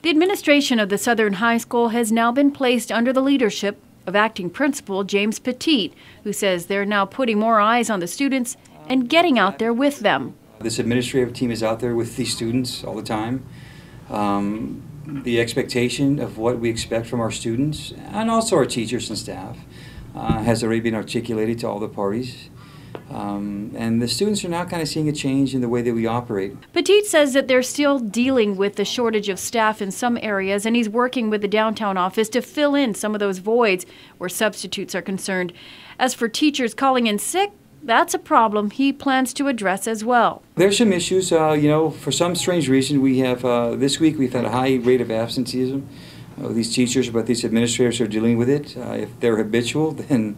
The administration of the Southern High School has now been placed under the leadership of acting principal James Petit, who says they're now putting more eyes on the students and getting out there with them. This administrative team is out there with these students all the time. The expectation of what we expect from our students and also our teachers and staff has already been articulated to all the parties. And the students are now kind of seeing a change in the way that we operate. Petit says that they're still dealing with the shortage of staff in some areas, and he's working with the downtown office to fill in some of those voids where substitutes are concerned. As for teachers calling in sick, that's a problem he plans to address as well. There's some issues, for some strange reason we have, this week we've had a high rate of absenteeism. These teachers, but these administrators are dealing with it. If they're habitual, then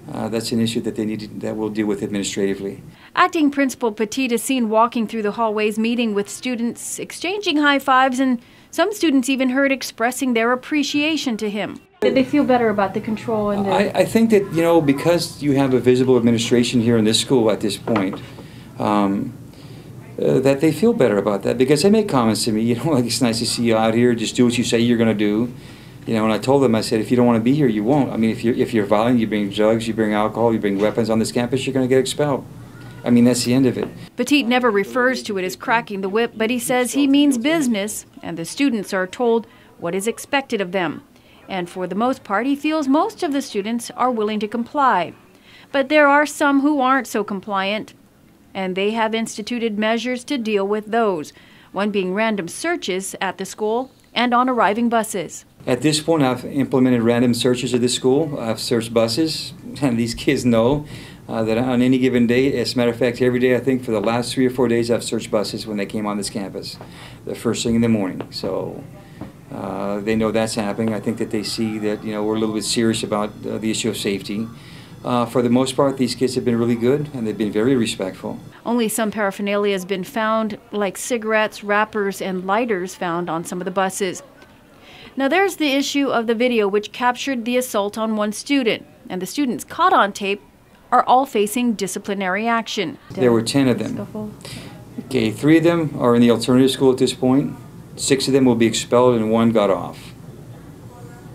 that's an issue that we'll deal with administratively. Acting Principal Petit is seen walking through the hallways, meeting with students, exchanging high fives, and some students even heard expressing their appreciation to him. Did they feel better about the control? And I think that, because you have a visible administration here in this school at this point, that they feel better about that, because they make comments to me, like, it's nice to see you out here, just do what you say you're going to do. And I told them, I said, if you don't want to be here, you won't. I mean, if you're violent, you bring drugs, you bring alcohol, you bring weapons on this campus, you're going to get expelled. I mean, that's the end of it. Petit never refers to it as cracking the whip, but he says he means business, and the students are told what is expected of them. And for the most part, he feels most of the students are willing to comply. But there are some who aren't so compliant, and they have instituted measures to deal with those, one being random searches at the school and on arriving buses. At this point, I've implemented random searches at this school. I've searched buses, and these kids know that on any given day, as a matter of fact, every day, I think for the last 3 or 4 days, I've searched buses when they came on this campus, the first thing in the morning. So they know that's happening. I think that they see that we're a little bit serious about the issue of safety. For the most part, these kids have been really good, and they've been very respectful. Only some paraphernalia has been found, like cigarettes, wrappers, and lighters found on some of the buses. Now there's the issue of the video which captured the assault on one student, and the students caught on tape are all facing disciplinary action. There were 10 of them. Okay, 3 of them are in the alternative school at this point. 6 of them will be expelled, and 1 got off.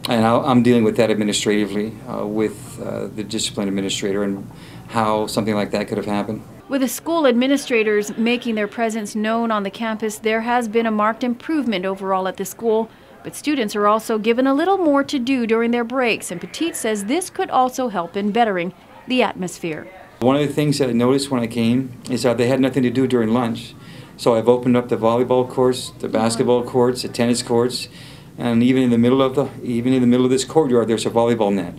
And I'm dealing with that administratively with the discipline administrator and how something like that could have happened. With the school administrators making their presence known on the campus, there has been a marked improvement overall at the school. But students are also given a little more to do during their breaks, and Petit says this could also help in bettering the atmosphere. One of the things that I noticed when I came is that they had nothing to do during lunch. So I've opened up the volleyball courts, the basketball courts, the tennis courts, and even in the middle of this courtyard, there's a volleyball net.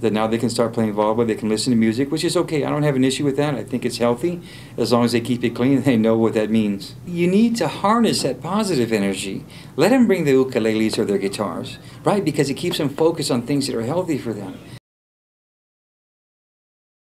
That now they can start playing volleyball, they can listen to music, which is okay. I don't have an issue with that. I think it's healthy as long as they keep it clean and they know what that means. You need to harness that positive energy. Let them bring the ukuleles or their guitars, right? Because it keeps them focused on things that are healthy for them.